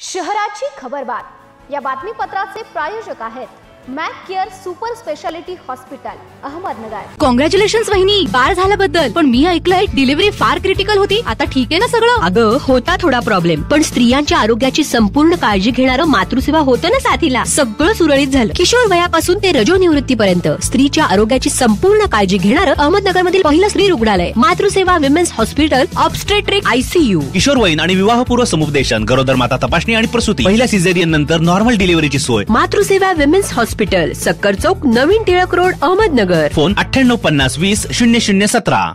शहराची खबरबात या बातमीपत्राचे प्रायोजक आहेत Mac care super speciality hospital Ahmednagar. Congratulations वहिनी, बाळ झाल्याबद्दल। पण मी ऐकलंय डिलिव्हरी फार क्रिटिकल होती। आता ठीक आहे ना सगळं? अगं होता थोडा प्रॉब्लेम, पण स्त्रियांच्या आरोग्याची संपूर्ण काळजी घेणारं मातृसेवा होतं ना साथीला। सगळं सुरळीत झालं। किशोर वयापासून ते रजोनिवृत्तीपर्यंत स्त्रीच्या आरोग्याची संपूर्ण काळजी घेणारं अहमदनगर मधील पहिलं स्त्री रुग्णालय Matruseva women's hospital obstetric ICU। किशोरवयीन आणि विवाहपूर्व समुपदेशन, गरोदर माता तपासणी आणि प्रसूती, पहिल्या सिझेरियन नंतर नॉर्मल डिलिव्हरीची सोय। मातृसेवा विमेन्स हॉस्पिटल, सक्कर चौक, नवीन टिळक रोड, अहमदनगर। फोन 9850 20 0017।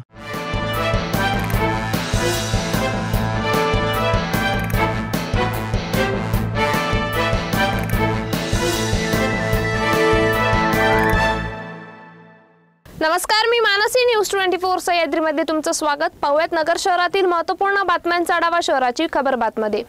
नमस्कार, मी मानसी, न्यूज 24 सह्याद्रीमध्ये तुमचं स्वागत। पाहूयात नगर शहरातील महत्त्वपूर्ण बातम्यांचा आढावा शहराची खबरबातमध्ये।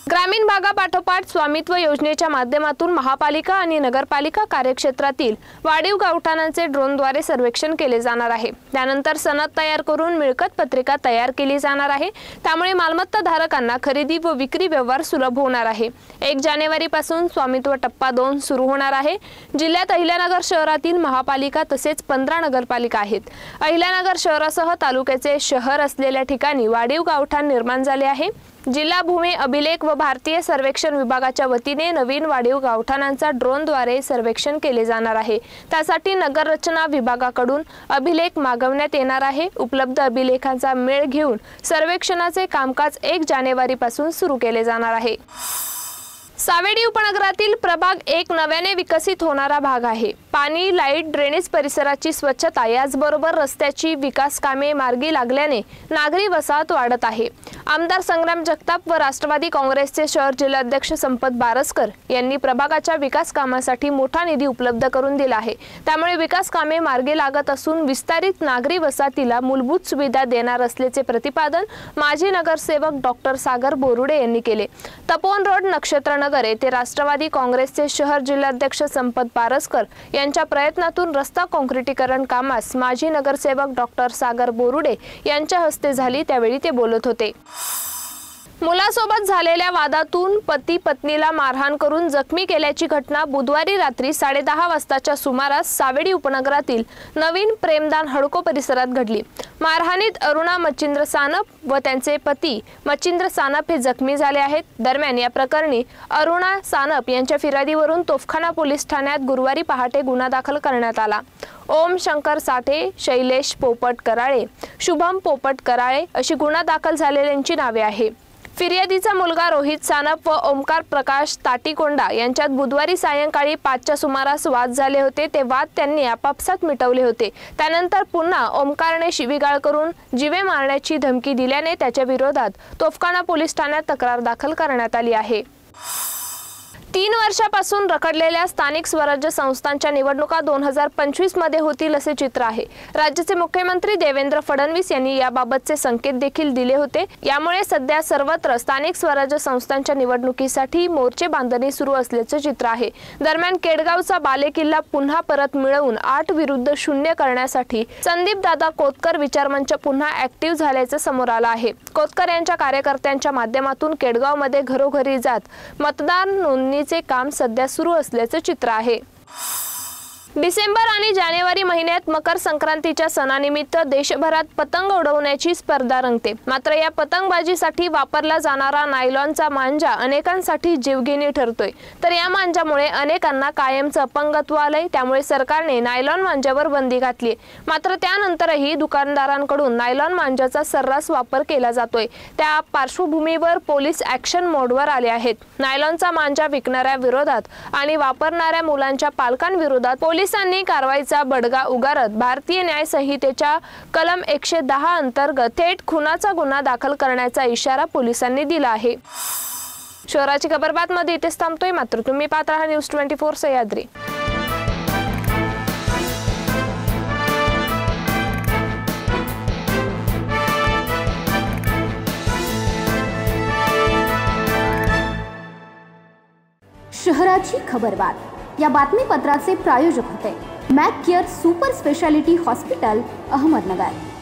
ग्रामीण भागापाठोपाठ स्वामित्व योजनेच्या माध्यमातून महापालिका आणि नगरपालिका कार्यक्षेत्रातील वाढीव गावठाणांचे ड्रोनद्वारे सर्वेक्षण केले जाणार आहे। त्यानंतर सनद तयार करून मिळकत पत्रिका तयार केली जाणार आहे। त्यामुळे मालमत्ता धारकांना खरेदी व विक्री व्यवहार सुलभ होणार आहे। 1 जानेवारीपासून स्वामित्व टप्पा 2 सुरू होणार आहे। जिल्ह्यात अहिल्यानगर शहरातील महापालिका तसेच 15 नगरपालिका आहेत। अहिल्यानगर शहरासह तालुक्याचे शहर असलेल्या ठिकाणी वाढीव गावठाण निर्माण झाले आहे। जिल्हा भूमी अभिलेख व भारतीय सर्वेक्षण विभागाच्या वतीने नवीन वाढीव गावठाणांचा ड्रोनद्वारे सर्वेक्षण केले जाणार आहे। त्यासाठी नगर रचना विभागाकडून अभिलेख मागवण्यात येणार आहे। उपलब्ध अभिलेखांचा मेळ घेऊन सर्वेक्षणाचे कामकाज 1 जानेवारीपासून सुरू केले जाणार आहे। सावेडी उपनगरातील प्रभाग 1 नव्याने विकसित होणारा भाग आहे। पाणी, लाईट, ड्रेनेज परिसराची स्वच्छता याचबरोबर रस्त्याची विकास कामे मार्गी लागल्याने नागरी वसाहत वाढत आहे। आमदार संग्राम जगताप व राष्ट्रवादी काँग्रेसचे शहर जिल्हाध्यक्ष संपत बारसकर यांनी प्रभागाच्या विकास कामासाठी मोठा निधी उपलब्ध करून दिला आहे। त्यामुळे विकास कामे मार्गी लागत असून विस्तारित नागरी वसाहतीला मूलभूत सुविधा देणार असल्याचे प्रतिपादन माजी नगरसेवक डॉक्टर सागर बोरुडे यांनी केले। तपोवन रोड, नक्षत्रनगर येथे राष्ट्रवादी काँग्रेसचे शहर जिल्हाध्यक्ष संपत बारसकर यांच्या प्रयत्नातून रस्ता काँक्रिटीकरण कामास माजी नगरसेवक डॉक्टर सागर बोरुडे यांच्या हस्ते झाली, त्यावेळी ते बोलत होते। मुलासोबत झालेल्या वादातून पती पत्नीला मारहाण करून जखमी केल्याची घटना बुधवारी रात्री 10:30 वाजताच्या सुमारास सावेडी उपनगरातील नवीन प्रेमदान हडको परिसरात घडली। मारहाणीत अरुणा मच्छिंद्र सानप व त्यांचे पती मच्छिंद्र सानप हे जखमी झाले आहेत। दरम्यान या प्रकरणी अरुणा सानप यांच्या फिर्यादीवरून तोफखाना पोलीस ठाण्यात गुरुवारी पहाटे गुन्हा दाखल करण्यात आला। ओम शंकर साठे, शैलेश पोपट कराळे, शुभम पोपट कराळे अशी गुन्हा दाखल झालेल्यांची नावे आहे। फिर्यादीचा मुलगा रोहित सानप व ओमकार प्रकाश ताटीकोंडा यांच्यात बुधवारी सायंकाळी 5च्या सुमारास वाद झाले होते। ते वाद त्यांनी आपापसात मिटवले होते। त्यानंतर पुन्हा ओमकारने शिवीगाळ करून जीवे मारण्याची धमकी दिल्याने त्याच्या विरोधात तोफखाना पोलीस ठाण्यात तक्रार दाखल करण्यात आली आहे। 3 वर्षापासून रखडलेल्या स्थानिक स्वराज्य संस्थांच्या निवडणुका 2025 मध्ये होतील असे चित्र आहे। राज्याचे मुख्यमंत्री देवेंद्र फडणवीस यांनी याबाबतचे संकेत देखील दिले होते। यामुळे सध्या सर्वत्र स्थानिक स्वराज्य संस्थांच्या निवडणुकीसाठी मोर्चे बांधणी सुरू असल्याचे चित्र आहे। दरम्यान केडगावचा बालेकिल्ला पुन्हा परत मिळवून 8 विरुद्ध 0 करण्यासाठी संदीप दादा कोतकर विचारमंच पुन्हा ऍक्टिव्ह झाल्याचे समोर आलं आहे। कोतकर यांच्या कार्यकर्त्यांच्या माध्यमातून केडगावमध्ये घरोघरी जात मतदार नोंदणी काम सध्या सुरू असल्याचे चित्र आहे। डिसेंबर आणि जानेवारी महिन्यात मकर संक्रांतीच्या सणानिमित्त देशभरात पतंग उडवण्याची स्पर्धा रंगते। मात्र या पतंगबाजीसाठी वापरला जाणारा नायलॉनचा मांजा अनेकांसाठी जीवघेणी ठरतोय। तर या मांजामुळे अनेकांना कायमचं अपंगत्व आलंय। त्यामुळे सरकारने नायलॉन मांजावर बंदी घातली। मात्र त्यानंतरही दुकानदारांकडून नायलॉन मांजाचा सर्रास वापर केला जातोय। त्या पार्श्वभूमीवर पोलीस ऍक्शन मोडवर आले आहेत। नायलॉनचा मांजा विकणाऱ्या विरोधात आणि वापरणाऱ्या मुलांच्या पालकांविरोधात पोलिसांनी कारवाईचा बडगा उगारत भारतीय न्याय संहितेच्या कलम 110 अंतर्गत थेट खुनाचा गुन्हा दाखल करण्याचा इशारा पोलिसांनी दिला आहे। शहराची खबरबातमध्ये इथेच थांबतोय, मात्र तुम्ही पाहत राहा न्यूज 24 सह्याद्री। शहराची खबरबात या बातमीपत्राचे प्रायोजक होते Mac care super speciality hospital Ahmednagar.